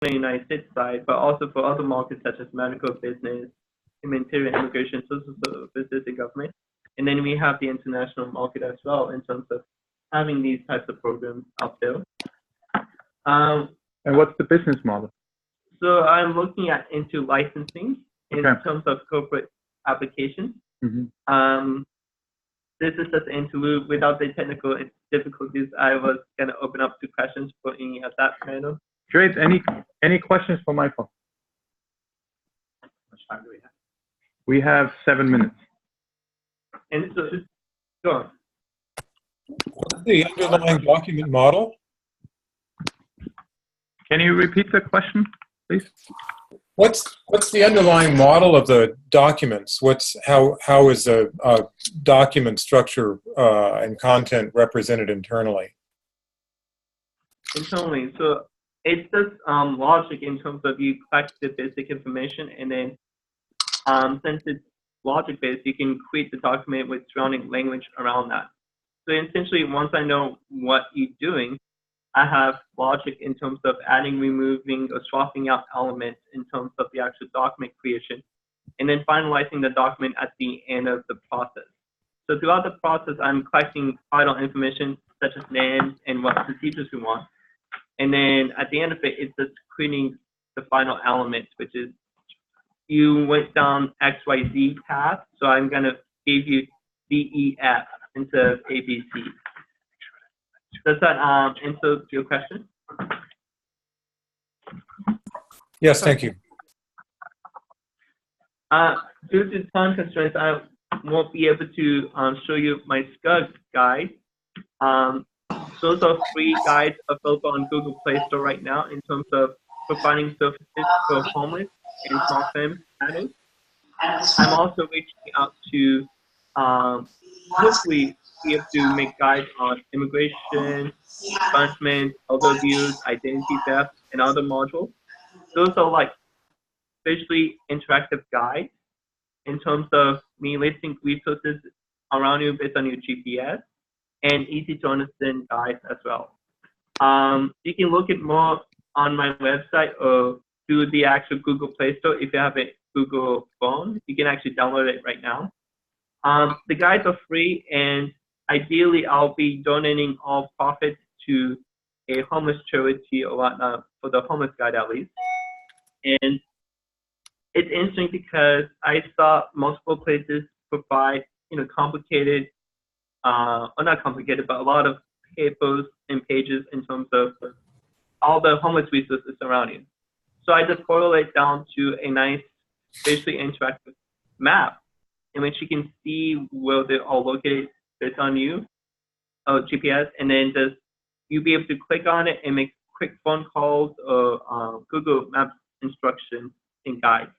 the United States side, but also for other markets such as medical, business, humanitarian, immigration, social services, and government. And then we have the international market as well in terms of having these types of programs out there. And what's the business model? So I'm looking at into licensing in terms of corporate applications. This is just an interlude. Without the technical difficulties, I was going to open up to questions for any of that kind of. Great. Any questions for Michael? How much time do we have? We have 7 minutes. And so, go on. What's the underlying document model? Can you repeat the question, please? What's the underlying model of the documents? How is the document structure and content represented internally? Internally, so it's just logic in terms of you collect the basic information, and then since it's logic-based, you can create the document with surrounding language around that. So essentially, once I know what you're doing, I have logic in terms of adding, removing, or swapping out elements in terms of the actual document creation, and then finalizing the document at the end of the process. So throughout the process, I'm collecting vital information such as names and what procedures we want. And then at the end of it, it's just creating the final element, which is you went down XYZ path, so I'm going to give you DEF instead of ABC. Does that answer your question? Yes, thank you. Due to time constraints, I won't be able to show you my SCUG guide. Those are free guides available on Google Play Store right now in terms of providing services for homeless and small family adults. I'm also reaching out to hopefully be able to make guides on immigration, expungement, elder abuse, identity theft, and other modules. Those are like visually interactive guides in terms of me listing resources around you based on your GPS, and easy to understand guides as well. You can look at more on my website or through the actual Google Play Store. If you have a Google phone, you can actually download it right now. The guides are free, and ideally I'll be donating all profits to a homeless charity or whatnot, for the homeless guide at least. And it's interesting because I saw multiple places provide, complicated, or not complicated, but a lot of papers and pages in terms of all the homeless resources around you. So I just correlate down to a nice, visually interactive map in which you can see where they're all located based on you, GPS, and then just you'll be able to click on it and make quick phone calls or Google Maps instructions and guides.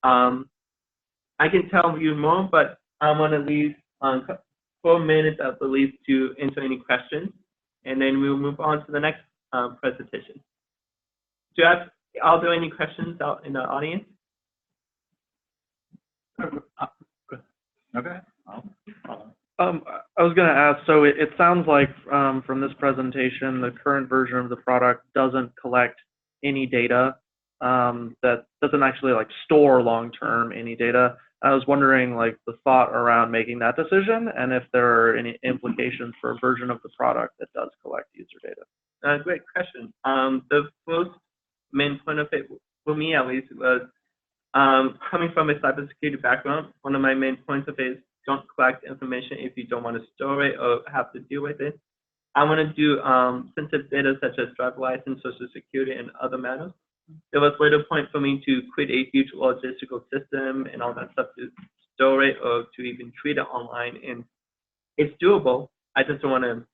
I can tell you more, but I'm gonna leave 4 minutes at the least to answer any questions, and then we'll move on to the next presentation. Are there any questions out in the audience? Okay. I was going to ask, so it sounds like from this presentation, the current version of the product doesn't collect any data, that doesn't actually like store long-term any data. I was wondering like the thought around making that decision, and if there are any implications for a version of the product that does collect user data. Great question. The first main point of it, for me at least, was coming from a cybersecurity background. One of my main points of it is don't collect information if you don't want to store it or have to deal with it. I want to do sensitive data such as driver license, social security, and other matters. There was later point for me to create a huge logistical system and all that stuff to store it or to even treat it online. And it's doable. I just don't want to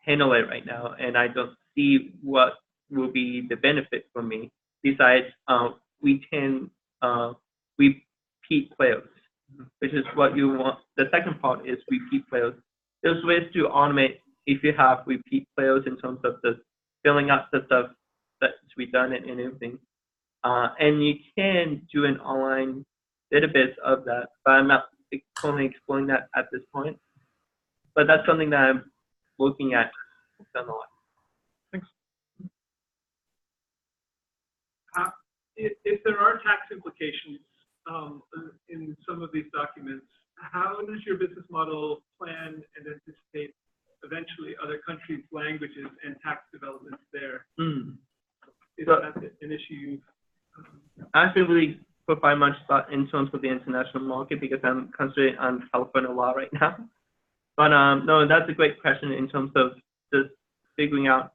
handle it right now, and I don't see what will be the benefit for me besides we can repeat players, which is what you want. The second part is repeat players. There's ways to automate if you have repeat players in terms of the filling out the stuff that's redundant and everything. And you can do an online database of that, but I'm not currently exploring that at this point. But that's something that I'm looking at down the line. Thanks. if there are tax implications in some of these documents, how does your business model plan and anticipate eventually other countries' languages and tax developments there? Is that an issue? I haven't really put by much thought in terms of the international market because I'm concentrating on California law right now. But no, that's a great question in terms of just figuring out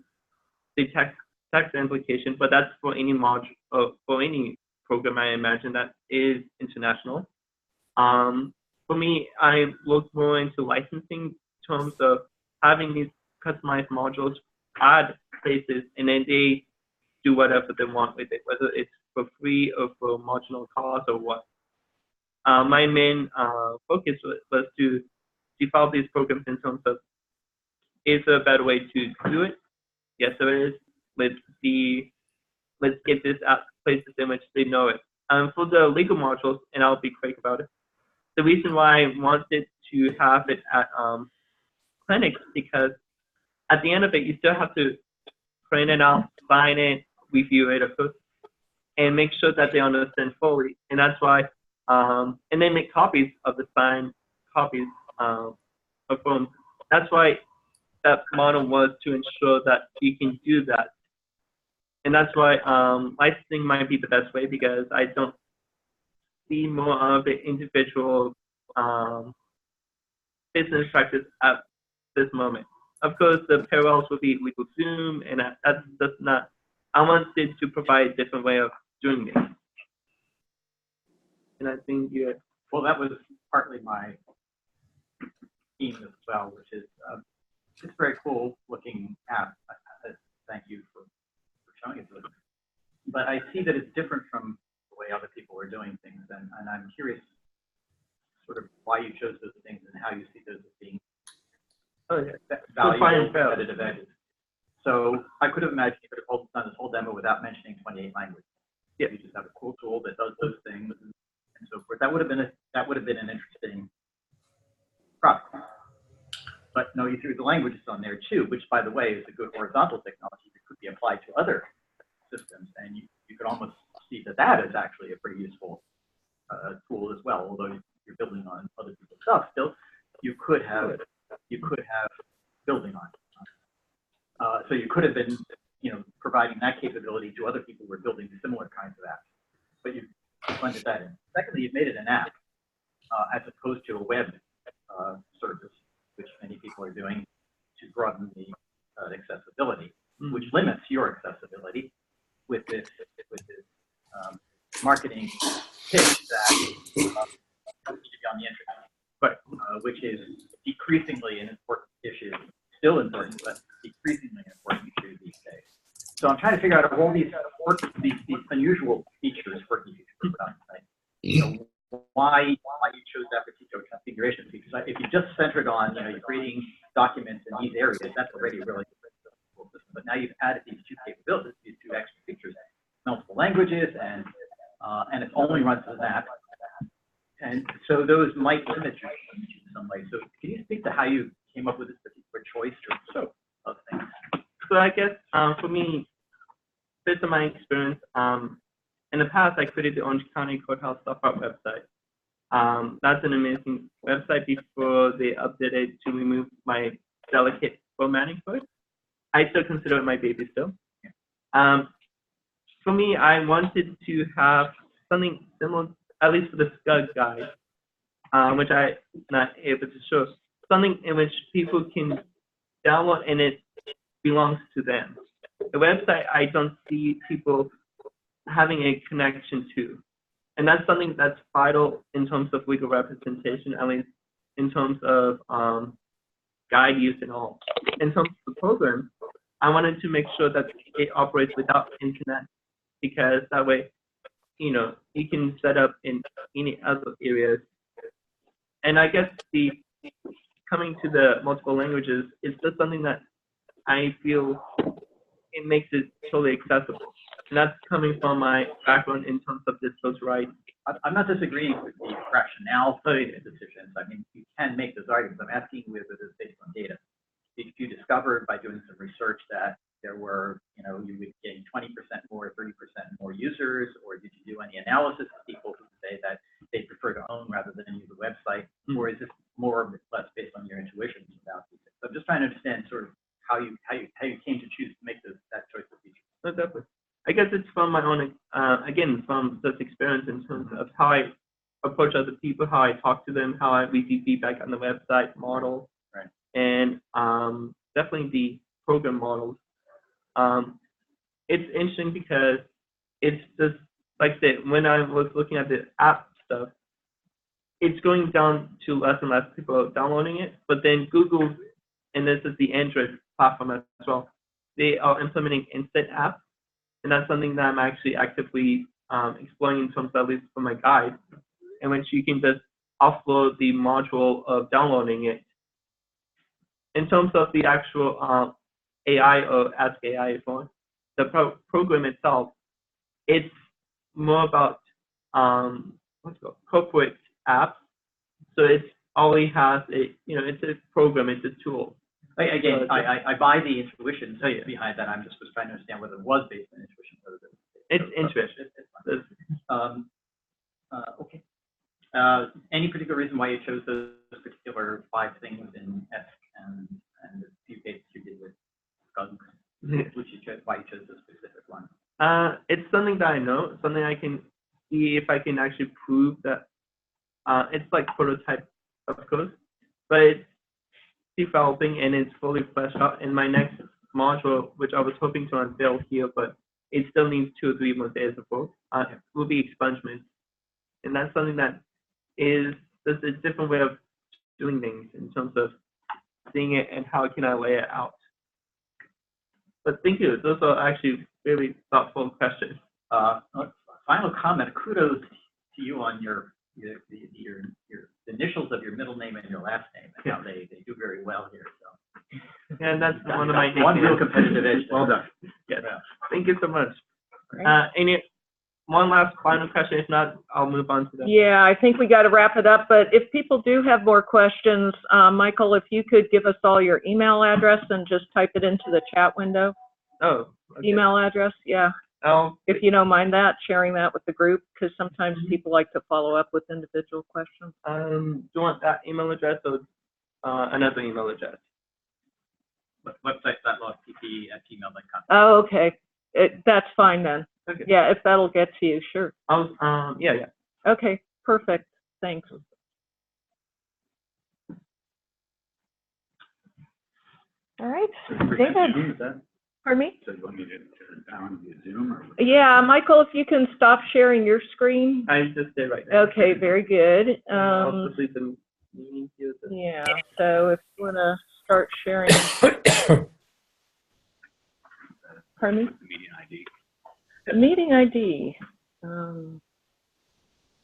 the tax implication. But that's for any module, for any program, I imagine that is international. For me, I look more into licensing in terms of having these customized modules add places, and then they do whatever they want with it, whether it's for free or for marginal cost or what. My main focus was to develop these programs in terms of, is there a better way to do it? Yes, there is. Let's get this out places in which they know it. For the legal modules, and I'll be quick about it, the reason why I wanted to have it at clinics, because at the end of it, you still have to print it out, sign it, review it, of course, and make sure that they understand fully. And that's why, and then make copies of the signed copies of forms. That's why that model was to ensure that you can do that. And that's why licensing might be the best way, because I don't see more of the individual business practice at this moment. Of course, the parallels will be LegalZoom, and that's just not, I wanted to provide a different way of doing this. And I think you. Well, that was partly my theme as well, which is it's very cool looking at. Thank you for showing it to us. But I see that it's different from the way other people are doing things, and I'm curious sort of why you chose those things and how you see those as being valuable competitive edges. So I could have imagined you could have done this whole demo without mentioning 28 languages. Yeah. You just have a cool tool that does those things and so forth. That would have been an interesting product. But no, you threw the languages on there too, which by the way is a good horizontal technology that could be applied to other systems, and you could almost see that is actually a pretty useful tool as well. Although you're building on other people's stuff, still you could have building on it. So you could have been, providing that capability to other people who are building similar kinds of apps, but you blended that in. Secondly, you've made it an app as opposed to a web service, which many people are doing to broaden the accessibility, which limits your accessibility with this marketing pitch that you need to be on the internet, but which is decreasingly an important issue, still important, but decreasingly important issue these days. So I'm trying to figure out if all these unusual features for production, right? Why you chose that particular configuration? Because if you just centered on you're creating documents in these areas, that's already really cool system. But now you've added these two capabilities, these two extra features, multiple languages, and it only runs as an app. And so those might limit you in some way. So can you speak to how you came up with this particular choice of things? So I guess for me, based on my experience, in the past I created the Orange County Courthouse Software website. That's an amazing website before they updated to remove my delicate formatting code. I still consider it my baby still. For me, I wanted to have something similar, at least for the SCUG guide, which I'm not able to show, something in which people can download and it belongs to them. The website, I don't see people having a connection to. And that's something that's vital in terms of legal representation, at least in terms of guide use and all. In terms of the program, I wanted to make sure that it operates without internet, because that way, you can set up in any other areas. And I guess coming to the multiple languages, it's just something that I feel it makes it totally accessible. And that's coming from my background in terms of digital rights. I'm not disagreeing with the rationale for the decisions. I mean, you can make those arguments. I'm asking whether it's based on data. If you discovered by doing some research that there were, you would gain 20% more, 30% more users, or did you do any analysis of people who say that they prefer to own rather than use a website, or is this more or less based on your intuitions about these things? So I'm just trying to understand sort of how you came to choose to make that choice of features. No, definitely. I guess it's from my own, again, from this experience in terms of how I approach other people, how I talk to them, how I receive feedback on the website model, right. And definitely the program models. It's interesting because it's just like I said, when I was looking at the app stuff, it's going down to less and less people downloading it. But then Google, and this is the Android platform as well, they are implementing instant apps, and that's something that I'm actually actively exploring in terms of, at least for my guide, in which you can just offload the module of downloading it. In terms of the actual AI or Ask AI, if you want, the program itself, it's more about what's it called, corporate apps. So it already has it's a program, it's a tool. Again, I buy the intuition behind that. I'm just trying to understand whether it was based on intuition. It's intuition. Okay. Any particular reason why you chose those particular 5 things in ESC and the few cases you did with Cousins? Why you chose this specific one? It's something that I know, something I can see if I can actually prove that it's like prototype of code, but it's developing and it's fully fleshed out in my next module, which I was hoping to unveil here, but it still needs 2 or 3 more days of work. Will be expungement, and that's something that is just a different way of doing things in terms of seeing it and how can I lay it out. But thank you. Those are actually really thoughtful questions. Final comment. Kudos to you on your initials of your middle name and your last name, and how they do very well here. So. And that's one of my one real competitive edge. Well done. Yes. Yeah. Thank you so much. One last final question. If not, I'll move on to that. Yeah, I think we got to wrap it up. But if people do have more questions, Michael, if you could give us all your email address and just type it into the chat window. Oh. Okay. Email address, yeah. If you don't mind that, sharing that with the group, because sometimes people like to follow up with individual questions. Do you want that email address or another email address? Website.logpp@gmail.com. Oh, okay. That's fine then. Okay. Yeah, if that'll get to you, sure. Yeah. Okay, perfect. Thanks. All right, David. Pardon me? So you want me to turn it down via Zoom? Or? Yeah, Michael, if you can stop sharing your screen. I just did right now. Okay, very good. I'll just leave the meeting here. Yeah, so if you want to start sharing. Pardon me? The meeting ID. The meeting ID.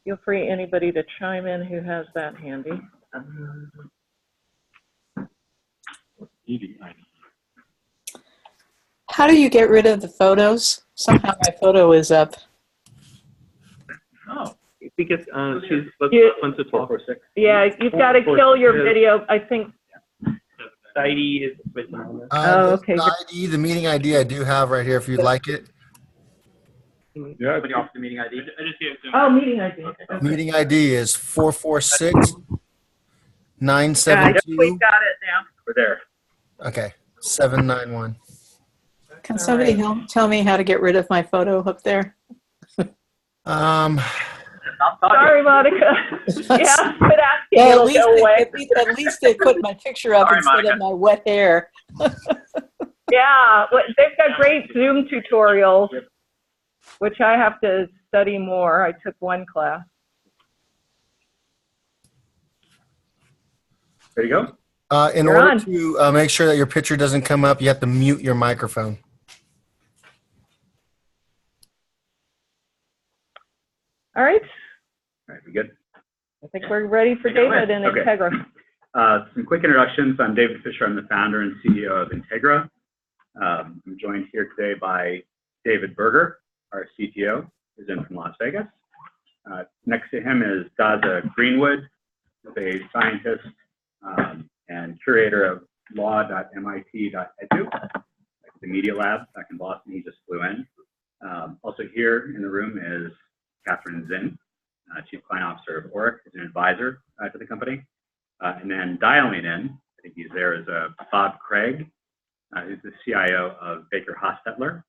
Feel free, anybody, to chime in who has that handy. Meeting ID. How do you get rid of the photos? Somehow my photo is up. Oh. Because she's wants to talk. Yeah, you've got to kill your video, I think. The ID is written on there. Okay. The ID, the meeting ID I do have right here if you'd like it. Yeah. Somebody offer the meeting ID. I just hear Zoom. Oh, meeting ID. Okay. Meeting ID is 446-972. We got it now. We're there. Okay, 791. Can somebody tell me how to get rid of my photo up there? Sorry, Monica. Yeah, but asking Well, it'll go away. at least they put my picture up Sorry, instead Monica. of my wet hair. Yeah, they've got great Zoom tutorials, which I have to study more. I took one class. There you go. In You're order on. to make sure that your picture doesn't come up, you have to mute your microphone. All right, All right, we good? I think we're ready for David and Okay. Integra. Some quick introductions. I'm David Fisher. I'm the founder and CEO of Integra. I'm joined here today by David Berger, our CTO, who's in from Las Vegas. Next to him is Daza Greenwood, who's a scientist and curator of law.mit.edu. the Media Lab back in Boston. He just flew in. Also here in the room is Catherine Zinn, Chief Client Officer of Oric, as an advisor to the company. And then dialing in, I think he's there, is Bob Craig, who's the CIO of Baker Hostetler.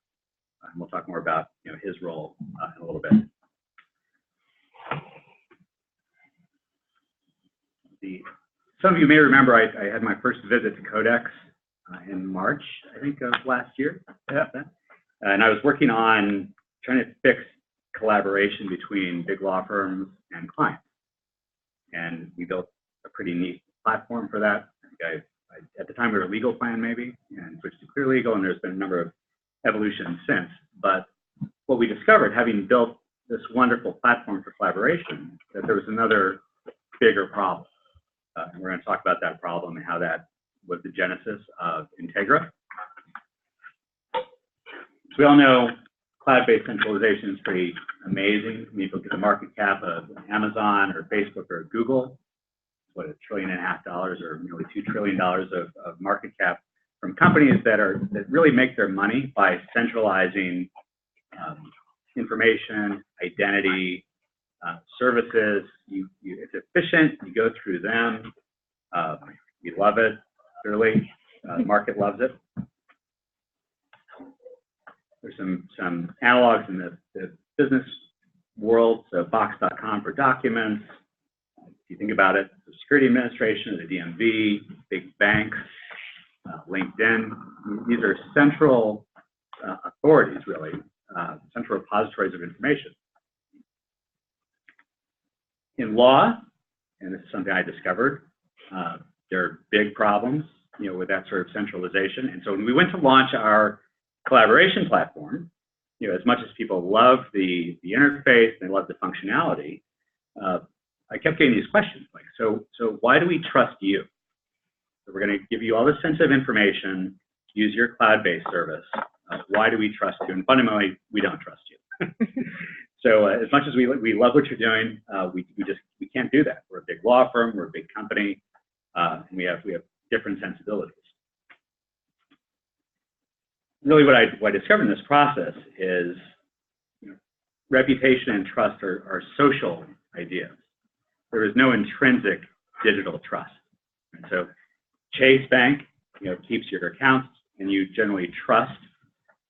And we'll talk more about his role in a little bit. Some of you may remember I had my first visit to CodeX in March, I think, of last year. Yeah. And I was working on trying to fix collaboration between big law firms and clients. And we built a pretty neat platform for that. At the time, we were a legal plan, maybe, and switched to Clear Legal, and there's been a number of evolutions since. But what we discovered, having built this wonderful platform for collaboration, that there was another bigger problem. And we're going to talk about that problem and how that was the genesis of Integra. So we all know cloud-based centralization is pretty amazing. I mean, if you look at the market cap of Amazon or Facebook or Google, it's what, $1.5 trillion or nearly $2 trillion of market cap from companies that really make their money by centralizing information, identity, services. It's efficient. You go through them. We love it. Clearly, the market loves it. There's some analogs in the business world. So Boxcom for documents. If you think about it, the Security Administration, the DMV, big banks, LinkedIn. These are central authorities, really, central repositories of information. In law, and this is something I discovered, there are big problems, with that sort of centralization. And so when we went to launch our collaboration platform, as much as people love the interface, they love the functionality, I kept getting these questions like, so why do we trust you? So we're going to give you all this sensitive information, use your cloud-based service. Why do we trust you? And fundamentally, we don't trust you. So as much as we love what you're doing, we can't do that. We're a big law firm, we're a big company, and we have different sensibilities. Really, what I discovered in this process is reputation and trust are social ideas. There is no intrinsic digital trust. And so Chase Bank, keeps your accounts, and you generally trust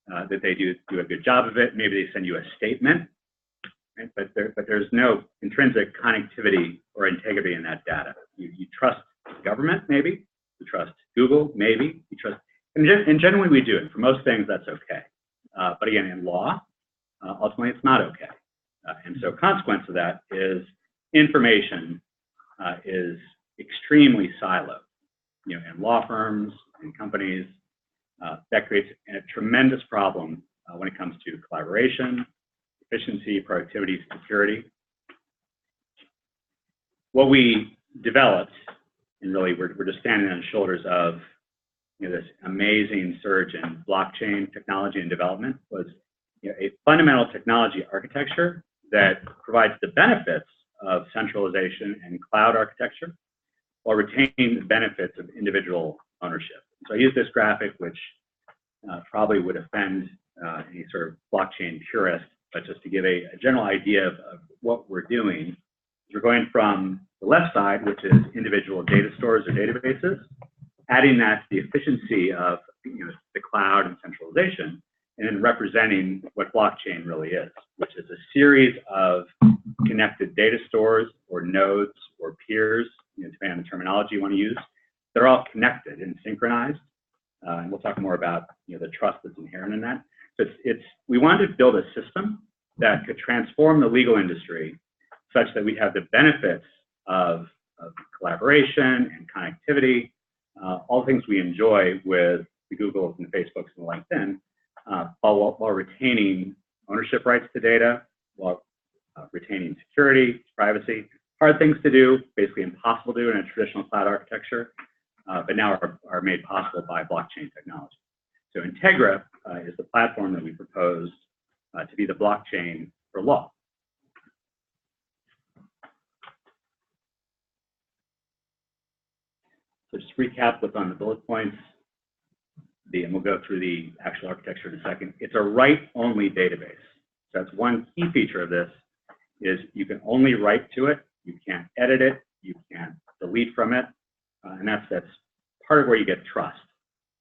that they do a good job of it. Maybe they send you a statement, right? But there's no intrinsic connectivity or integrity in that data. You trust the government, maybe. You trust Google, maybe. You trust, and generally we do. And for most things, that's okay. But again, in law, ultimately it's not okay. And so consequence of that is information is extremely siloed. In law firms and companies, that creates a tremendous problem when it comes to collaboration, efficiency, productivity, security. What we developed, and really we're just standing on the shoulders of this amazing surge in blockchain technology and development, was a fundamental technology architecture that provides the benefits of centralization and cloud architecture while retaining the benefits of individual ownership. So I use this graphic, which probably would offend any sort of blockchain purist, but just to give a general idea of what we're doing. We're going from the left side, which is individual data stores or databases, adding that to the efficiency of the cloud and centralization, and then representing what blockchain really is, which is a series of connected data stores or nodes or peers, depending on the terminology you want to use. They're all connected and synchronized, and we'll talk more about the trust that's inherent in that. So we wanted to build a system that could transform the legal industry such that we have the benefits of collaboration and connectivity, all the things we enjoy with the Googles and the Facebooks and the LinkedIn, while retaining ownership rights to data, while retaining security, privacy. Hard things to do, basically impossible to do in a traditional cloud architecture, but now are made possible by blockchain technology. So Integra is the platform that we propose to be the blockchain for law. So just recap what's on the bullet points. and we'll go through the actual architecture in a second, it's a write-only database. So that's one key feature of this, is you can only write to it, you can't edit it, you can't delete from it, and that's part of where you get trust.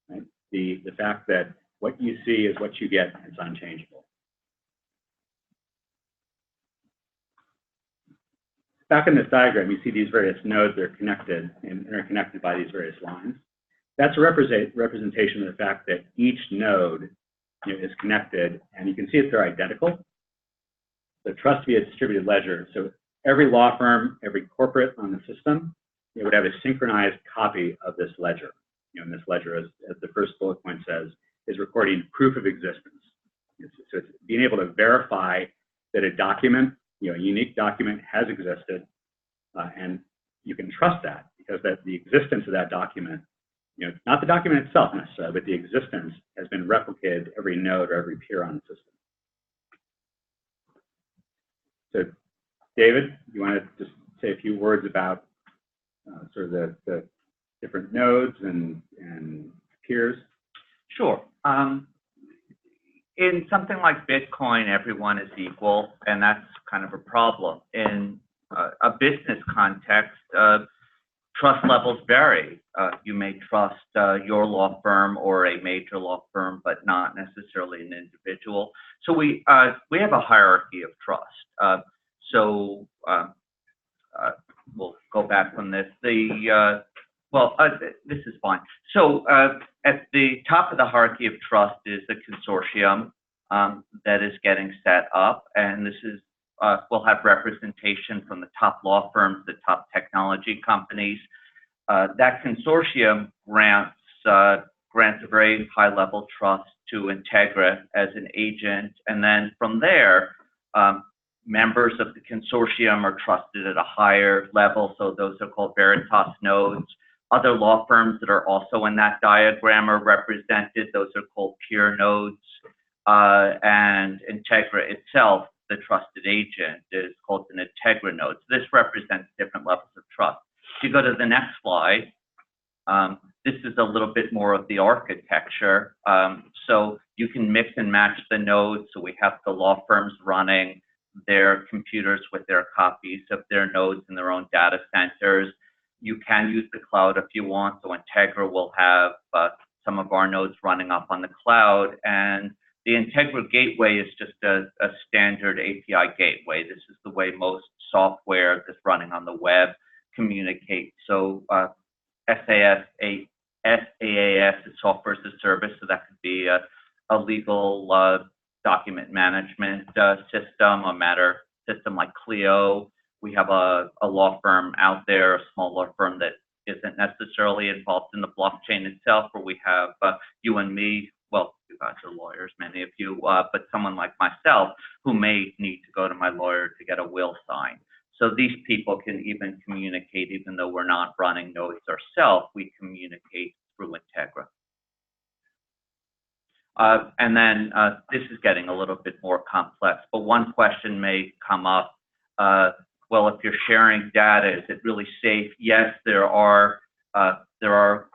Right? The fact that what you see is what you get, and it's unchangeable. Back in this diagram, you see these various nodes that are connected and interconnected by these various lines. That's a representation of the fact that each node is connected, and you can see that they're identical. The trust via distributed ledger. So every law firm, every corporate on the system, it would have a synchronized copy of this ledger. And this ledger, as the first bullet point says, is recording proof of existence. So it's being able to verify that a document, a unique document has existed, and you can trust that because the existence of that document, not the document itself necessarily, but the existence has been replicated to every node or every peer on the system. So, David, you want to just say a few words about sort of the different nodes and peers? Sure. In something like Bitcoin, everyone is equal, and that's kind of a problem. In a business context, trust levels vary. You may trust your law firm or a major law firm, but not necessarily an individual. So we have a hierarchy of trust. We'll go back from this. This is fine. So at the top of the hierarchy of trust is the consortium that is getting set up, and this is we'll have representation from the top law firms, the top technology companies. That consortium grants a very high level trust to Integra as an agent, and then from there, members of the consortium are trusted at a higher level, so those are called Veritas nodes. Other law firms that are also in that diagram are represented. Those are called peer nodes. And Integra itself, the trusted agent, is called an Integra node. So this represents different levels of trust. If you go to the next slide, this is a little bit more of the architecture. So you can mix and match the nodes. So we have the law firms running their computers with their copies of their nodes in their own data centers. You can use the cloud if you want. So Integra will have some of our nodes running up on the cloud. And the Integra gateway is just a standard API gateway. This is the way most software that's running on the web communicates. So SaaS is software as a service. So that could be a legal document management system, a matter system like Clio. We have a law firm out there, a small law firm that isn't necessarily involved in the blockchain itself, where we have you and me, well, you guys are lawyers, many of you, but someone like myself who may need to go to my lawyer to get a will signed. So these people can even communicate, even though we're not running nodes ourselves, we communicate through Integra. And then this is getting a little bit more complex, but one question may come up. Well, if you're sharing data, is it really safe? Yes, there are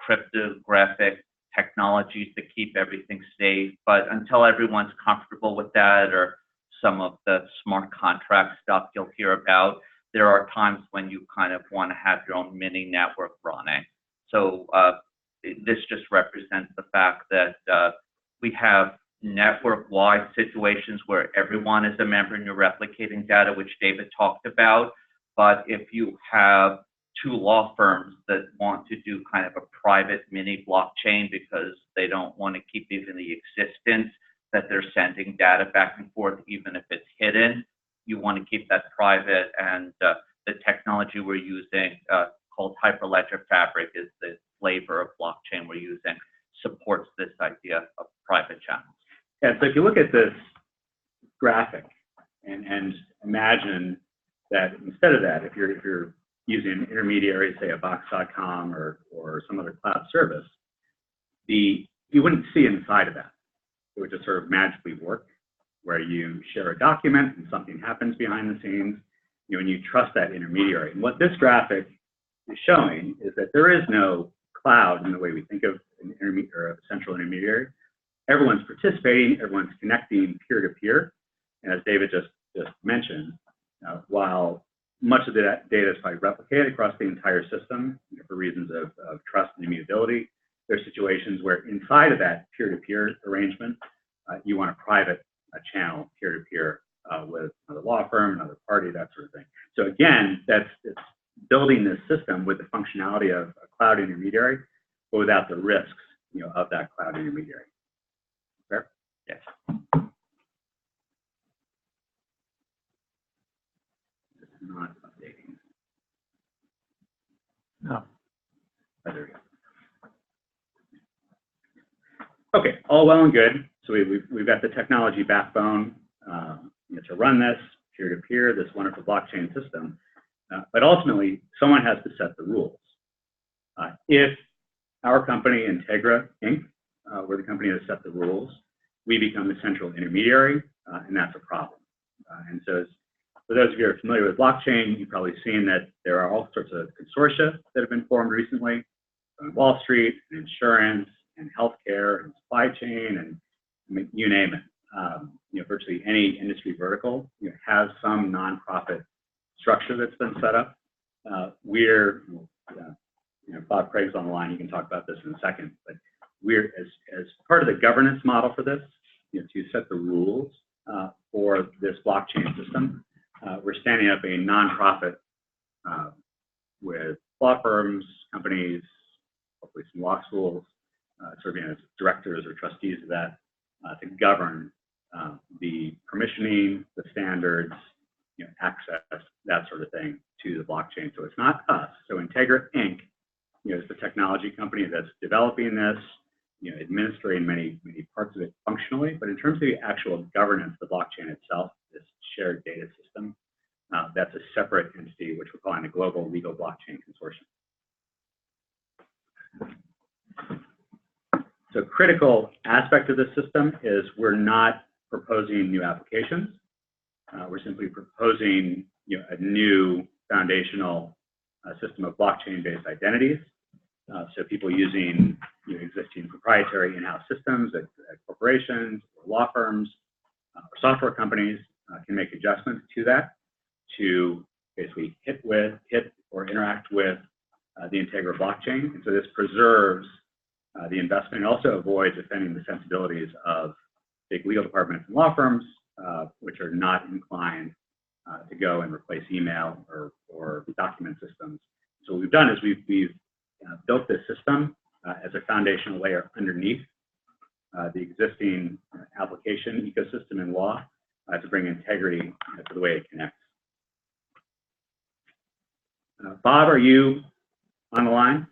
cryptographic technologies that keep everything safe, but until everyone's comfortable with that, or some of the smart contract stuff you'll hear about, there are times when you kind of want to have your own mini network running. So this just represents the fact that we have network-wide situations where everyone is a member and you're replicating data, which David talked about. But if you have two law firms that want to do kind of a private mini blockchain because they don't want to keep even the existence that they're sending data back and forth, even if it's hidden, you want to keep that private. And the technology we're using called Hyperledger Fabric is the flavor of blockchain we're using, supports this idea of private channels. Yeah, so if you look at this graphic and imagine that instead of that, if you're using an intermediary, say a Box.com or some other cloud service, you wouldn't see inside of that. It would just sort of magically work, where you share a document and something happens behind the scenes, and you trust that intermediary. And what this graphic is showing is that there is no cloud in the way we think of an intermediate or a central intermediary. Everyone's participating, everyone's connecting peer-to-peer. And as David just mentioned, while much of the data is probably replicated across the entire system for reasons of trust and immutability, there are situations where inside of that peer-to-peer arrangement, you want a private channel peer-to-peer with another law firm, another party, that sort of thing. So again, it's building this system with the functionality of a cloud intermediary, but without the risks, of that cloud intermediary. Fair? Yes. It's not updating. No. Oh, there we go. Okay, all well and good. So we've got the technology backbone to run this peer-to-peer, this wonderful blockchain system. But ultimately, someone has to set the rules. If our company, Integra, Inc., we're the company that set the rules, we become the central intermediary, and that's a problem. And so for those of you who are familiar with blockchain, you've probably seen that there are all sorts of consortia that have been formed recently, on Wall Street, and insurance, and healthcare, and supply chain, and you name it. Virtually any industry vertical has some nonprofit structure that's been set up. Bob Craig's on the line. You can talk about this in a second. But we're as part of the governance model for this, to set the rules for this blockchain system. We're standing up a nonprofit with law firms, companies, hopefully some law schools, serving as directors or trustees of that, to govern the permissioning, the standards, access, that sort of thing to the blockchain. So it's not us. So Integra Inc. Is the technology company that's developing this, administering many parts of it functionally. But in terms of the actual governance of the blockchain itself, this shared data system, that's a separate entity, which we're calling the Global Legal Blockchain Consortium. So critical aspect of this system is we're not proposing new applications. We're simply proposing a new foundational system of blockchain-based identities. So people using existing proprietary in-house systems at corporations or law firms or software companies can make adjustments to that to basically hit or interact with the Integra blockchain. And so this preserves the investment and also avoids offending the sensibilities of big legal departments and law firms, which are not inclined to go and replace email or document systems. So what we've done is we've built this system as a foundational layer underneath the existing application ecosystem in law to bring integrity to the way it connects. Bob, are you on the line?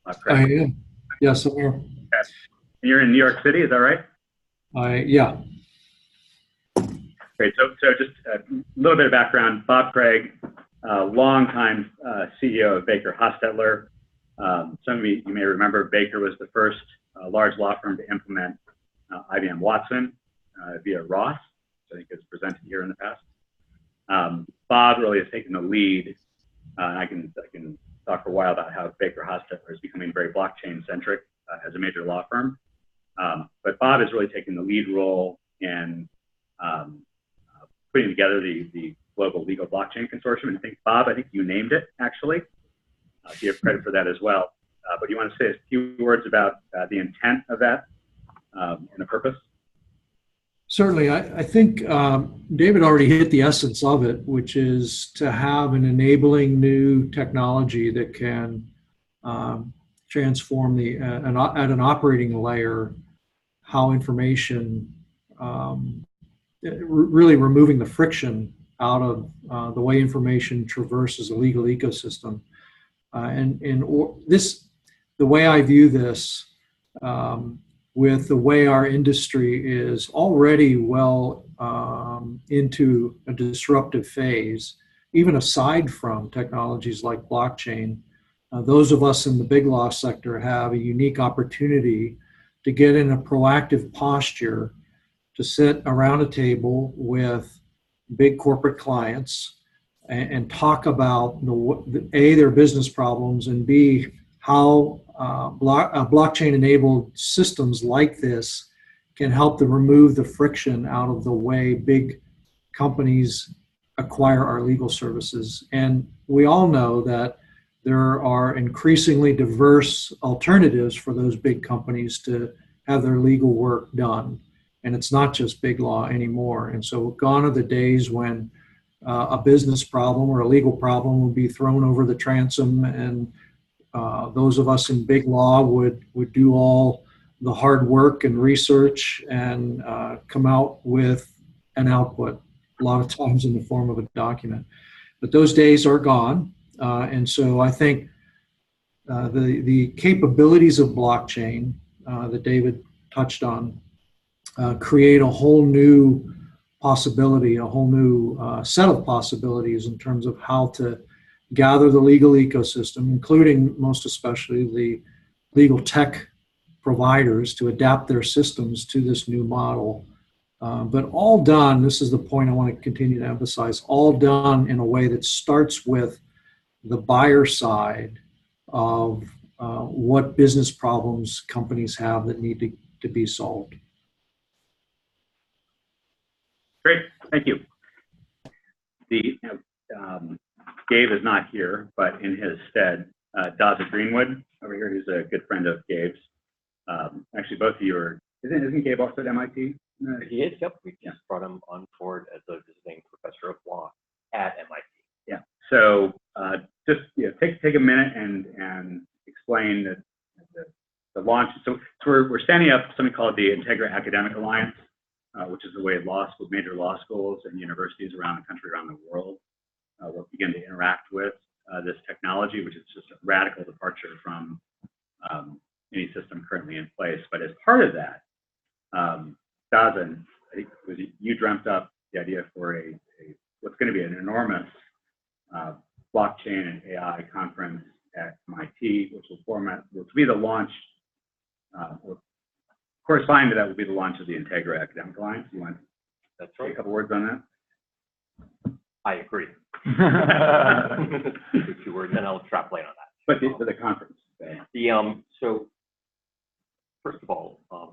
I am. Yes, I'm here. Okay. You're in New York City, is that right? Yeah. Great. So just a little bit of background. Bob Craig, longtime CEO of Baker Hostetler. Some of you may remember Baker was the first large law firm to implement IBM Watson via Ross, which I think is presented here in the past. Bob really has taken the lead. I can talk for a while about how Baker Hostetler is becoming very blockchain-centric as a major law firm. But Bob is really taking the lead role in putting together the Global Legal Blockchain Consortium. And I think, Bob, you named it, actually. You have credit for that as well. But you want to say a few words about the intent of that and the purpose? Certainly. I think David already hit the essence of it, which is to have an enabling new technology that can transform at an operating layer how information, really removing the friction out of the way information traverses a legal ecosystem. The way I view this, with the way our industry is already well into a disruptive phase, even aside from technologies like blockchain, those of us in the big law sector have a unique opportunity to get in a proactive posture to sit around a table with big corporate clients and talk about A, their business problems, and B, how blockchain-enabled systems like this can help to remove the friction out of the way big companies acquire our legal services. And we all know that there are increasingly diverse alternatives for those big companies to have their legal work done. And it's not just big law anymore. And so gone are the days when a business problem or a legal problem would be thrown over the transom, and those of us in big law would do all the hard work and research and come out with an output, a lot of times in the form of a document. But those days are gone. And so I think the capabilities of blockchain that David touched on create a whole new possibility, a whole new set of possibilities in terms of how to gather the legal ecosystem, including most especially the legal tech providers, to adapt their systems to this new model. But all done, this is the point I want to continue to emphasize, all done in a way that starts with the buyer side of what business problems companies have that need to be solved. Great, thank you. Gabe is not here, but in his stead, Daza Greenwood over here, who's a good friend of Gabe's. Actually, both of you are, isn't Gabe also at MIT? He is, yep. We just brought him on board as a visiting professor of law at MIT. Yeah, so just take a minute and explain the launch. So we're standing up something called the Integra Academic Alliance, which is the way major law schools and universities around the country, around the world, will begin to interact with this technology, which is just a radical departure from any system currently in place. But as part of that, Daza, I think it was you dreamt up the idea for what's going to be an enormous blockchain and AI conference at MIT, which will be the launch. Corresponding to that will be the launch of the Integra Academic Alliance. You want to say a couple words on that? I agree. 2 words, and I'll extrapolate on that. But the conference. Okay. So first of all, I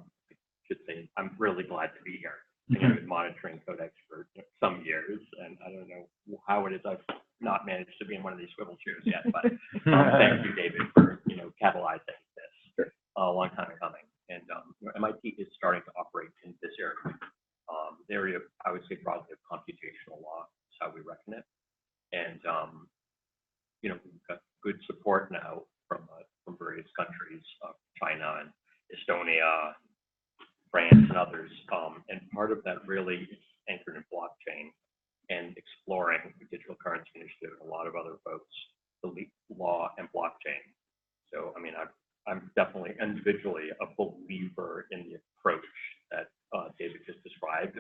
should say I'm really glad to be here. I've been monitoring CodeX for some years, and I don't know how it is I've not managed to be in one of these swivel chairs yet. But thank you, David, for catalyzing this. Sure. A long time coming. And MIT is starting to operate in this area. The area, I would say, broadly of computational law is how we reckon it. And we've got good support now from various countries, China and Estonia, France, and others. And part of that really is anchored in blockchain and exploring the Digital Currency Initiative and a lot of other folks, the law and blockchain. So, I mean, I'm definitely individually a believer in the approach that David just described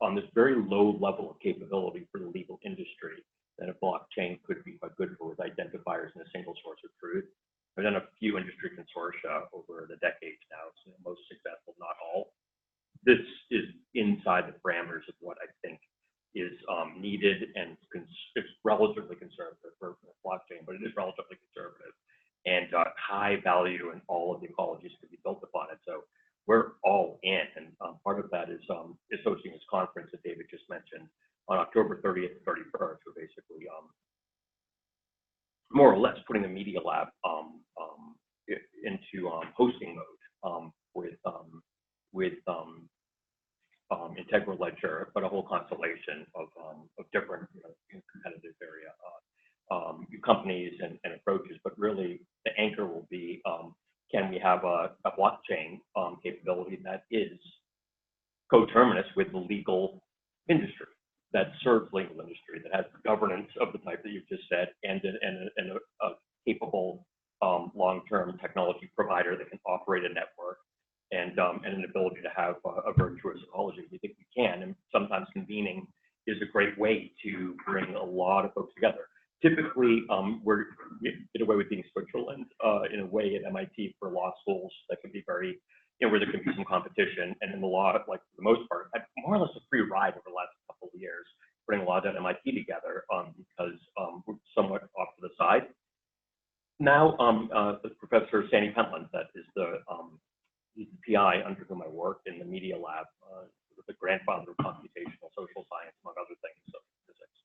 on this very low level of capability for the legal industry, that a blockchain could be quite good for with identifiers and a single source of truth. I've done a few industry consortia over the decades now, so most successful, not all. This is inside the parameters of what I think is needed, and it's relatively conservative for blockchain, but it is relatively conservative and high value, and all of the ecologies could be built upon it. So we're all in, and part of that is hosting this conference that David just mentioned on October 30th and 31st. We're basically more or less putting the Media Lab into hosting mode with Integra Ledger, but a whole constellation of different competitive area companies and approaches. But really, the anchor will be, can we have a blockchain capability that is coterminous with the legal industry, that serves legal industry, that has governance of the type that you've just said, and a capable long-term technology provider that can operate a network, and an ability to have a virtuous ecology. We think we can, and sometimes convening is a great way to bring a lot of folks together. Typically, we did away with being Switzerland in a way at MIT for law schools that could be very, where there can be some competition, and in the law, like for the most part, had more or less a free ride over the last couple of years, putting law at MIT together because we're somewhat off to the side now, Professor Sandy Pentland, that is he's the PI under whom I work in the media lab, the grandfather of computational social science, among other things, so physics,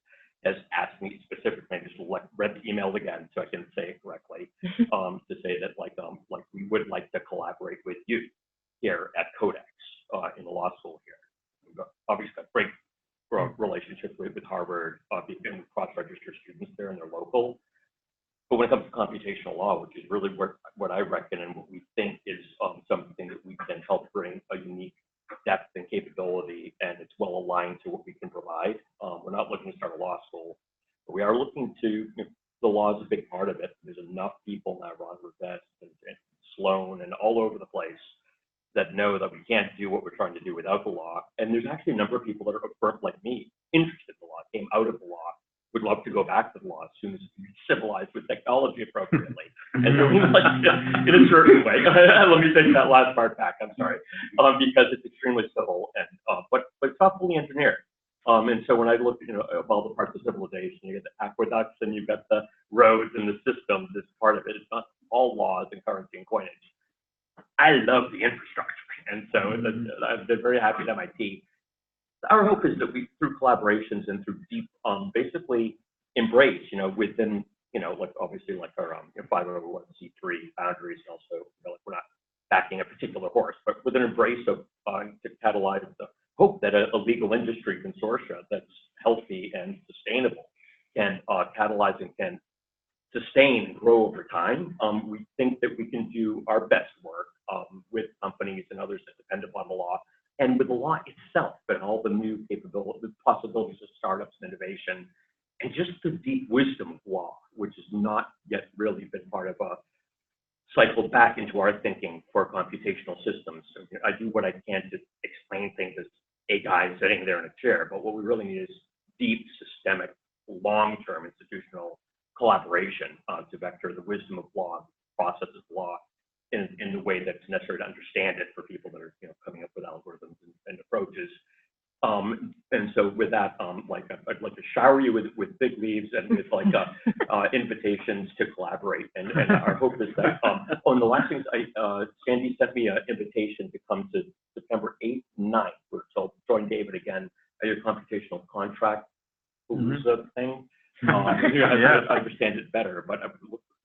has asked me specifically, I just read the email again so I can say it correctly, to say that we would like to collaborate with you here at CodeX in the law school here. We've got, obviously got great relationship with Harvard, and cross-registered students there, and they're local. But when it comes to computational law, which is really what I reckon and what we think is something that we can help bring a unique depth and capability, and it's well aligned to what we can provide. We're not looking to start a law school, but we are looking to, the law is a big part of it. There's enough people now, Ron Rivest and Sloan and all over the place, that know that we can't do what we're trying to do without the law. And there's actually a number of people that are, like me, interested in the law, came out of the law, would love to go back to the law as soon as it's civilized with technology appropriately. And so we like in a certain way. Let me take that last part back, I'm sorry. Because it's extremely civil, and but it's not fully engineered. And so when I look at all the parts of civilization, you get the aqueducts and you've got the roads and the systems as part of it. It's not all laws and currency and coinage. I love the infrastructure, and so I've been very happy at MIT. Our hope is that we, through collaborations and through deep, basically embrace, within, like obviously like our 501c3 boundaries, and also, like we're not backing a particular horse, but with an embrace of to catalyze the hope that a legal industry consortia that's healthy and sustainable can catalyze and can sustain and grow over time. We think that we can do our best work with companies and others that depend upon the law, and with the law itself, and all the new capabilities, the possibilities of startups and innovation, and just the deep wisdom of law, which has not yet really been part of a cycle back into our thinking for computational systems. So I do what I can to explain things as a guy sitting there in a chair, but what we really need is deep, systemic, long-term institutional collaboration to vector the wisdom of law, processes of law, in the way that's necessary to understand it for people that are coming up with algorithms and approaches. And so with that, I'd like to shower you with big leaves and with invitations to collaborate. And our hope is that the last thing, Sandy sent me an invitation to come to September 8th, 9th. So join David again at your computational contract thing. I understand it better, but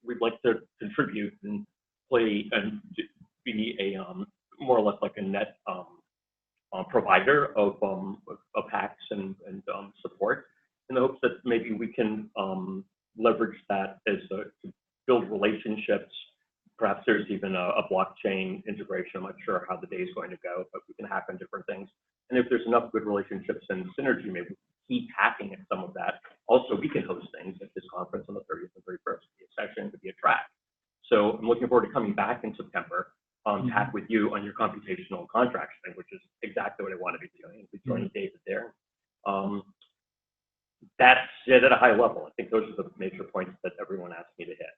we'd like to contribute and play and be a more or less like a net provider of hacks and support, in the hopes that maybe we can leverage that as to build relationships. Perhaps there's even a blockchain integration. I'm not sure how the day is going to go, but we can hack on different things. And if there's enough good relationships and synergy, maybe keep hacking at some of that. Also, we can host things at this conference on the 30th and 31st. Could be a session, could be a track. So I'm looking forward to coming back in September to hack with you on your computational contracts thing, which is exactly what I want to be doing. We're joining David there. That's it at a high level. I think those are the major points that everyone asked me to hit.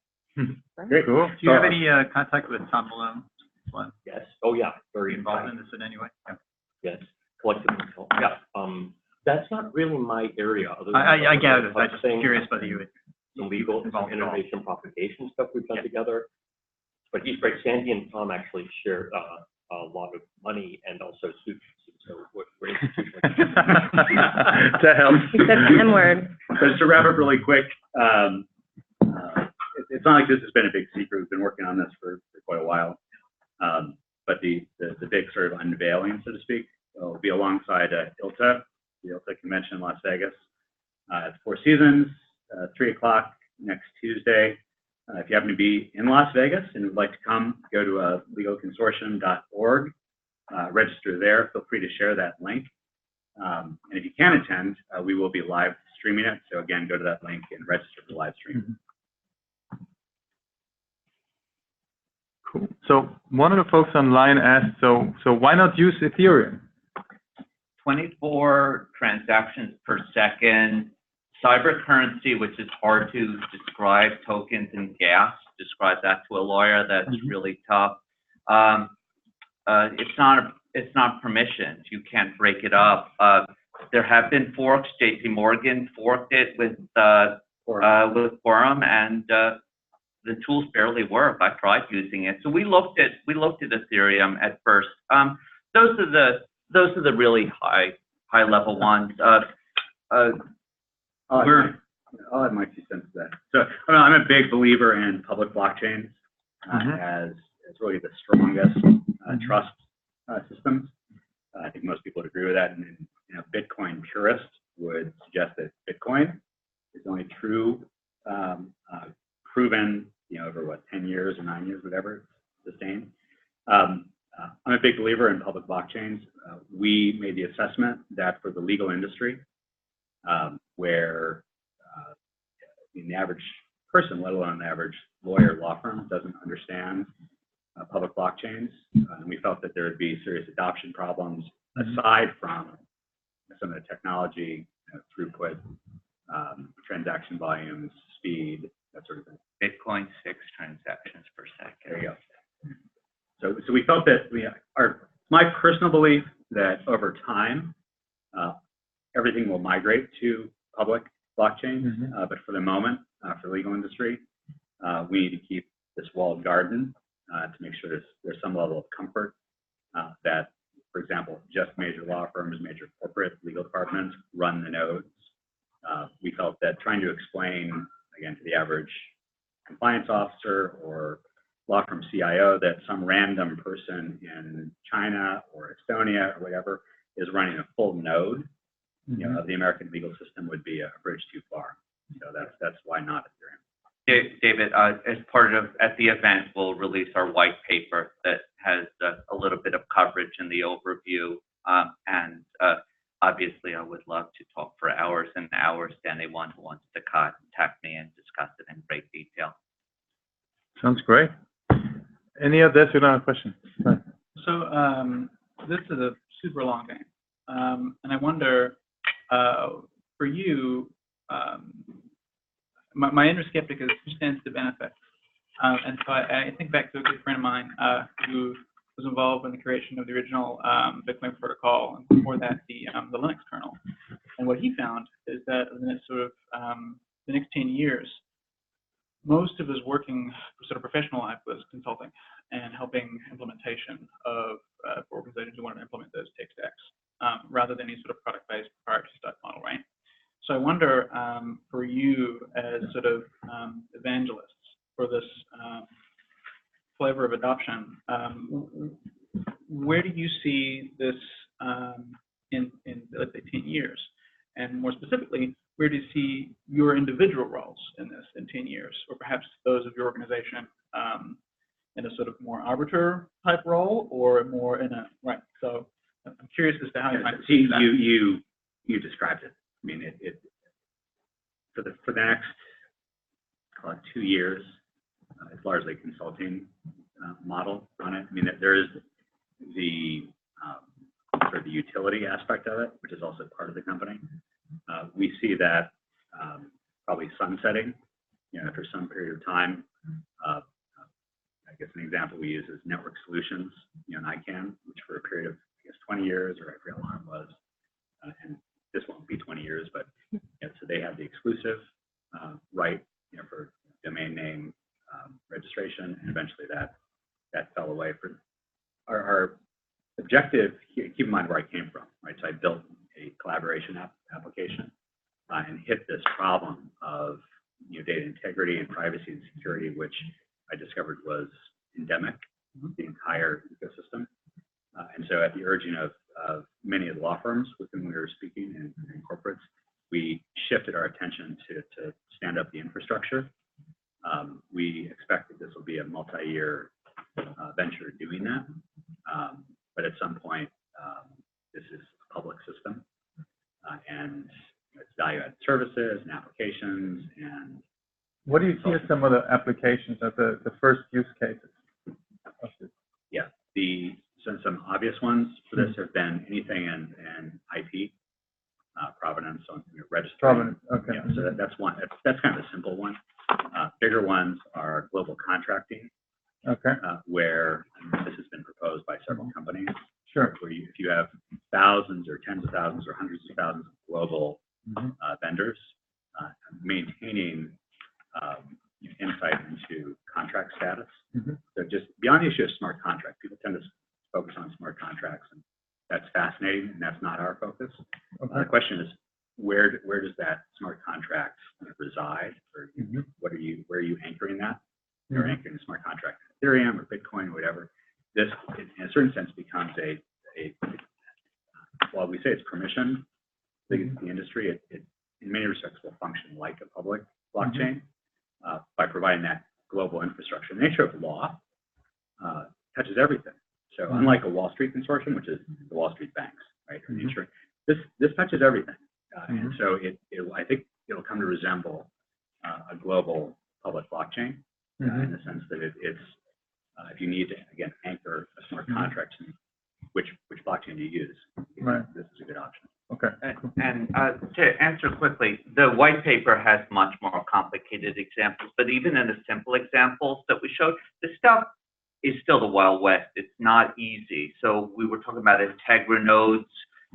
Great. Cool. Do you have any contact with Tom Malone? Yes. Oh yeah. Very involved in this in any way? Yeah. Yes. Collective control. Yeah. That's not really my area. I get it. I'm just curious whether you would. The legal innovation propagation stuff we've done together. But he's great. Sandy and Tom actually share a lot of money and also suits. So we're institutionally. To help. He said the N-word. So just to wrap up really quick, it's not like this has been a big secret. We've been working on this for quite a while. But the big sort of unveiling, so to speak, will be alongside ILTA, the ILTA convention in Las Vegas. At the Four Seasons, 3 o'clock next Tuesday. If you happen to be in Las Vegas and would like to come, go to legalconsortium.org, register there. Feel free to share that link. And if you can attend, we will be live streaming it. So again, go to that link and register for live stream. Cool. So one of the folks online asked, so why not use Ethereum? 24 transactions per second. Cyber currency, which is hard to describe, tokens and gas, describe that to a lawyer, that's really tough. It's not permissioned. You can't break it up. There have been forks. JP Morgan forked it with Quorum, and the tools barely work. I tried using it. So we looked at Ethereum at first. Those are the really high level ones. I'll add my 2 cents to that. So I'm a big believer in public blockchains as really the strongest trust systems. I think most people would agree with that, and Bitcoin purists would suggest that Bitcoin is the only true proven, over 10 years or 9 years, whatever, sustained. I'm a big believer in public blockchains. We made the assessment that for the legal industry, where the average person, let alone the average lawyer, law firm, doesn't understand public blockchains, and we felt that there would be serious adoption problems aside from some of the technology, throughput, transaction volumes, speed, that sort of thing. Bitcoin 6 transactions per second. There you go. So we felt that my personal belief that over time, everything will migrate to public blockchains, but for the moment, for the legal industry, we need to keep this walled garden to make sure there's some level of comfort that, for example, just major law firms, major corporate legal departments run the nodes. We felt that trying to explain, again, to the average compliance officer or law firm CIO that some random person in China or Estonia or whatever is running a full node, of the American legal system would be a bridge too far. So that's why not Ethereum. David, as part of, at the event, we'll release our white paper that has a little bit of coverage in the overview. And obviously, I would love to talk for hours and hours to anyone who wants to contact me and discuss it in great detail. Sounds great. Any of this? We don't have a question. So this is a super long game. And I wonder, for you, my inner skeptic is who stands to benefit? And so I think back to a good friend of mine who was involved in the creation of the original Bitcoin protocol, and before that the Linux kernel. And what he found is that in the next the next 10 years, most of his working sort of professional life was consulting and helping implementation of organizations who want to implement those tech stacks, rather than any sort of product-based proprietary type model, right? So I wonder, for you as sort of evangelists for this flavor of adoption, where do you see this in let's say 10 years? And more specifically, where do you see your individual roles in this in 10 years, or perhaps those of your organization in a sort of more arbiter type role, or more in a, right? So I'm curious as to how you might see that. You described it. I mean, it for the next, call it 2 years, it's largely a consulting model on it. I mean, there is the sort of the utility aspect of it, which is also part of the company. We see that probably sunsetting, after some period of time. I guess an example we use is Network Solutions, and ICANN, which for a period of, I guess, 20 years, or I forget how long it was, and this won't be 20 years, but so they have the exclusive right, for domain name registration, and eventually that fell away. For our objective, keep in mind where I came from, right? So I built a collaboration application and hit this problem of data integrity and privacy and security, which I discovered was endemic to the entire ecosystem. And so at the urging of many of the law firms with whom we were speaking and corporates, we shifted our attention to stand up the infrastructure. We expect that this will be a multi-year venture doing that. But at some point, this is a public system, and it's value-added services and applications. And what do you see as some of the applications of the first use cases? Yeah, some obvious ones for this have been anything in IP, provenance on registry. Provenance, okay. Yeah, so that's one. That's kind of a simple one. Bigger ones are global contracting. Okay. Where this has been proposed by several companies. Sure. Where if you have thousands or tens of thousands or hundreds of thousands of global vendors, maintaining insight into on the issue of smart contracts, people tend to focus on smart contracts, and that's fascinating, and that's not our focus. The question is, where does that smart contract reside, or where are you anchoring that? You're anchoring a smart contract in Ethereum or Bitcoin or whatever. This, in a certain sense, becomes while we say it's permission, the industry, it in many respects will function like a public blockchain by providing that global infrastructure. The nature of law touches everything. So unlike a Wall Street consortium, which is the Wall Street banks, right? This touches everything, and so I think it'll come to resemble a global public blockchain in the sense that it's if you need to again anchor a smart contract, which blockchain do you use? This is a good option. Okay. And to answer quickly, the white paper has much more complicated examples, but even in the simple examples that we showed, the stuff is still the Wild West. It's not easy. So we were talking about Integra nodes,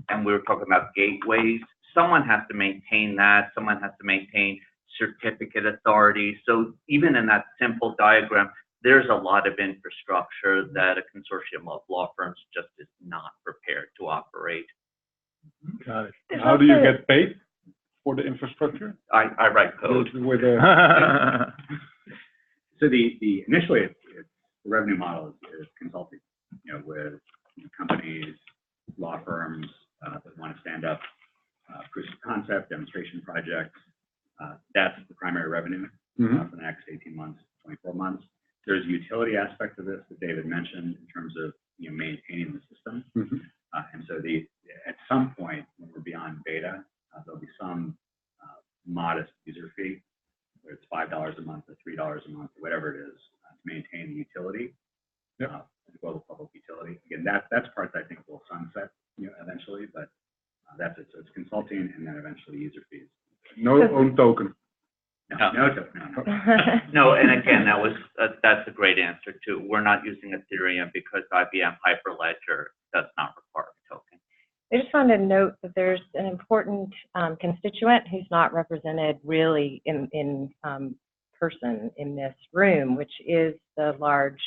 and we were talking about gateways. Someone has to maintain that. Someone has to maintain certificate authority. So even in that simple diagram, there's a lot of infrastructure that a consortium of law firms just is not prepared to operate. Got it. How do you get paid for the infrastructure? I write code. With So the initially the revenue model is consulting, with companies, law firms that want to stand up proof of concept, demonstration projects. That's the primary revenue for the next 18 months, 24 months. There's a utility aspect of this that David mentioned in terms of maintaining the system. And so at some point when we're beyond beta, there'll be some modest user fee, whether it's $5 a month or $3 a month, or whatever it is, to maintain the utility, the global public utility. Again, that's part that I think will sunset eventually, but that's it. So it's consulting and then eventually user fees. No own token. No, and again, that's a great answer too. We're not using Ethereum because IBM Hyperledger does not require a token. I just wanted to note that there's an important constituent who's not represented really in person in this room, which is the large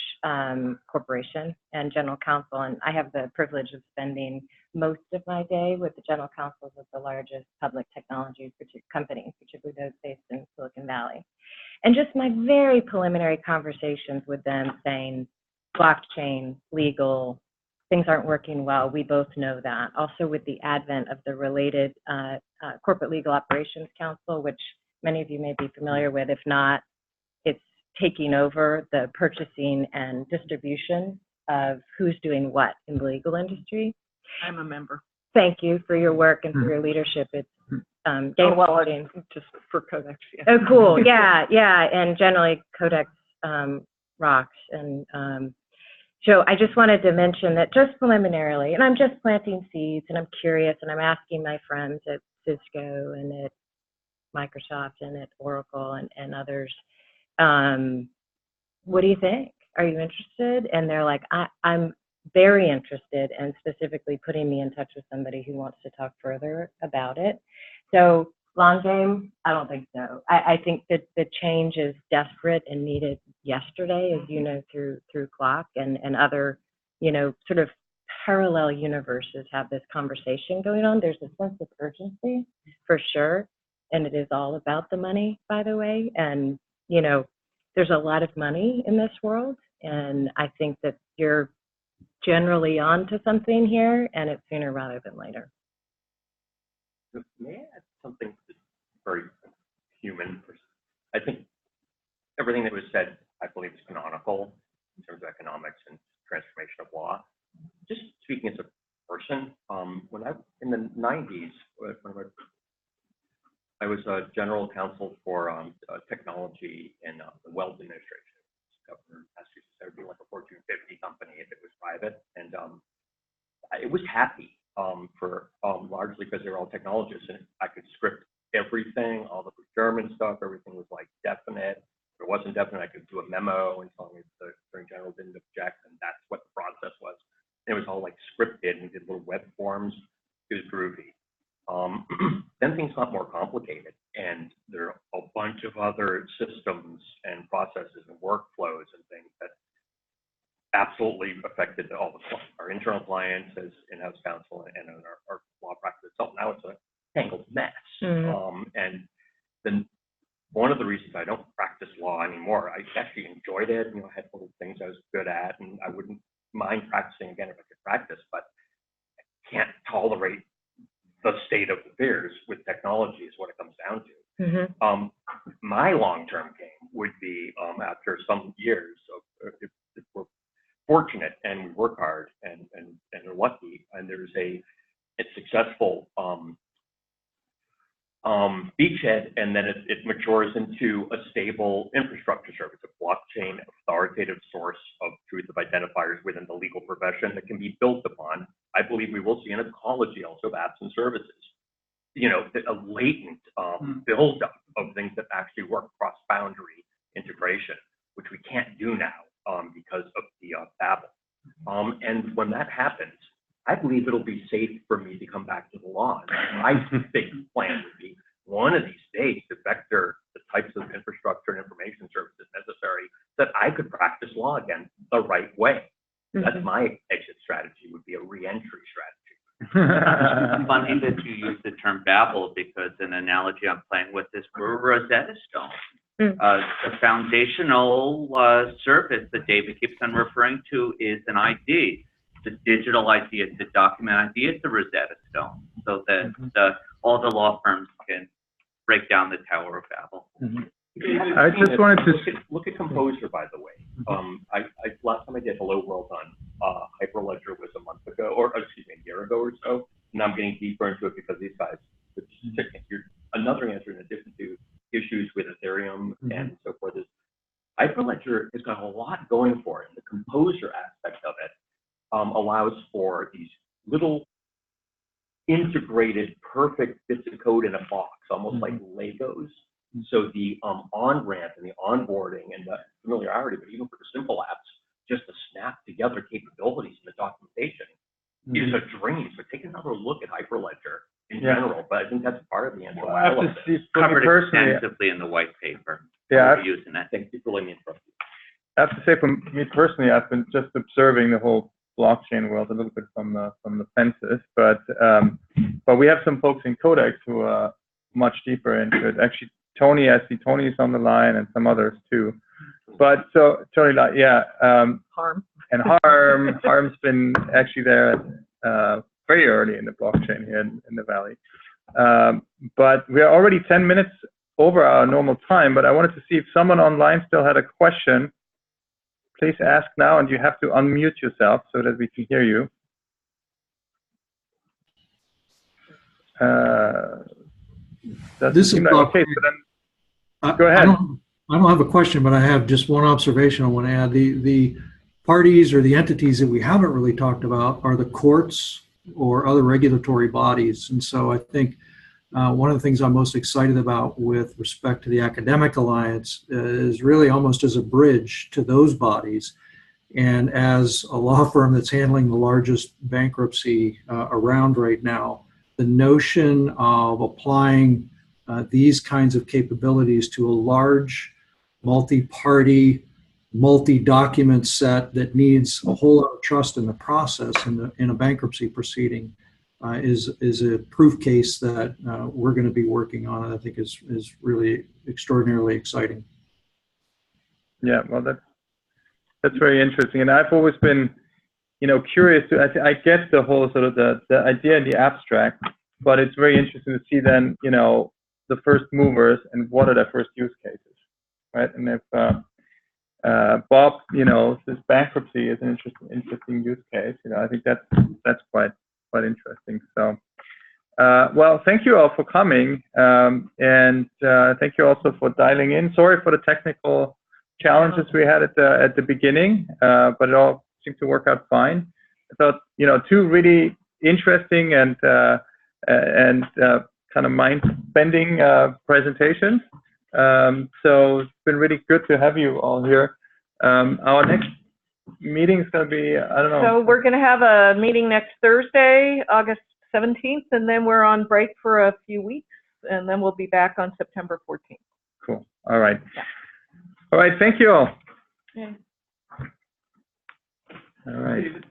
corporation and general counsel. And I have the privilege of spending most of my day with the general counsels of the largest public technology companies, particularly those based in Silicon Valley. And just my very preliminary conversations with them saying, blockchain, legal, things aren't working well. We both know that. Also with the advent of the related Corporate Legal Operations Council, which many of you may be familiar with. If not, it's taking over the purchasing and distribution of who's doing what in the legal industry. I'm a member. Thank you for your work and for your leadership. It's game-changing. Just for CodeX. Yeah. Oh, cool. Yeah, yeah. And generally, CodeX rocks. And so I just wanted to mention that just preliminarily, and I'm just planting seeds, and I'm curious, and I'm asking my friends at Cisco and at Microsoft and at Oracle and others, what do you think? Are you interested? And they're like, I'm very interested, and specifically putting me in touch with somebody who wants to talk further about it. So long game, I don't think so. I think that the change is desperate and needed yesterday, as you know, through Clock and other, sort of parallel universes have this conversation going on. There's a sense of urgency for sure. And it is all about the money, by the way. And, there's a lot of money in this world. And I think that you're generally on to something here, and it's sooner rather than later. May I add something that's very human? I think everything that was said, I believe, is canonical in terms of economics and transformation of law. Just speaking as a person, in the 90s, I was a general counsel for technology in the Wells administration. Governor of Massachusetts, that would be like a Fortune 50 company if it was private, and it was happy for largely because they were all technologists, and I could script everything, all the procurement stuff, everything was like definite. If it wasn't definite, I could do a memo and tell me the Attorney General didn't object, and that's what the process was. And it was all like scripted, and we did little web forms. It was groovy. Then things got more complicated, and there are a bunch of other systems and processes and workflows and things that absolutely affected all our internal clients as in-house counsel and our law practice itself. Now it's a tangled mess. And then one of the reasons I don't practice law anymore, I actually enjoyed it. I had little things I was good at, and I wouldn't mind practicing again if I could practice, but I can't tolerate the state of affairs with technology is what it comes down to. My long-term game would be after some years of, if we're fortunate and we work hard and are lucky, and there's a successful beachhead, and then it matures into a stable infrastructure service, a blockchain authoritative source of truth of identifiers within the legal profession that can be built upon. I believe we will see an ecology also of apps and services. A latent buildup of things that actually work cross-boundary integration, which we can't do now because of the Babel. And when that happens, I believe it'll be safe for me to come back to the law. My big plan would be one of these days to vector the types of infrastructure and information services necessary that I could practice law again the right way. That's my exit strategy, would be a re-entry strategy. It's funny that you use the term Babel, because an analogy I'm playing with is we're a Rosetta Stone. The foundational service that David keeps on referring to is an ID. It's a digital ID, it's a document ID, it's a Rosetta Stone, so that all the law firms can break down the Tower of Babel. I just wanted to look at Composer, by the way. Last time I did Hello World on Hyperledger was a month ago, or excuse me, a year ago or so. And I'm getting deeper into it because these guys, another answer in addition to issues with Ethereum and so forth is Hyperledger has got a lot going for it. The Composer aspect of it allows for these little integrated, perfect bits of code in a box, almost like Legos. So the on-ramp and the onboarding and the familiarity, but even for the simple apps, just the snap together capabilities in the documentation is a dream. So take another look at Hyperledger in general, but I think that's part of the answer. I have to see, covered personally, extensively in the white paper. Yeah, Using that. Thank you for letting me interrupt you. I have to say, for me personally, I've been just observing the whole blockchain world a little bit from the fences, but we have some folks in CodeX who are much deeper into it. Actually, Tony, I see Tony's on the line and some others too. But so Tony, Harm's been actually there very early in the blockchain here in the Valley. But we are already 10 minutes over our normal time, but I wanted to see if someone online still had a question. Please ask now, and you have to unmute yourself so that we can hear you. This is okay, so then go ahead. I don't have a question, but I have just one observation I want to add. The parties or the entities that we haven't really talked about are the courts or other regulatory bodies. And so I think one of the things I'm most excited about with respect to the Academic Alliance is really almost as a bridge to those bodies. And as a law firm that's handling the largest bankruptcy around right now, the notion of applying these kinds of capabilities to a large, multi-party, multi-document set that needs a whole lot of trust in the process in a bankruptcy proceeding is a proof case that we're going to be working on, and I think is really extraordinarily exciting. Yeah, well, that's very interesting, and I've always been, curious. I get the whole sort of the idea in the abstract, but it's very interesting to see then, the first movers and what are their first use cases, right? And if Bob, this bankruptcy is an interesting use case. I think that's quite interesting. So, well, thank you all for coming, and thank you also for dialing in. Sorry for the technical challenges we had at the beginning, but it all seemed to work out fine. I thought, two really interesting and kind of mind-bending presentations. So it's been really good to have you all here. Our next meeting is going to be, I don't know. So we're going to have a meeting next Thursday, August 17th, and then we're on break for a few weeks, and then we'll be back on September 14th. Cool. All right. Yeah. All right. Thank you all. Okay. All right. David.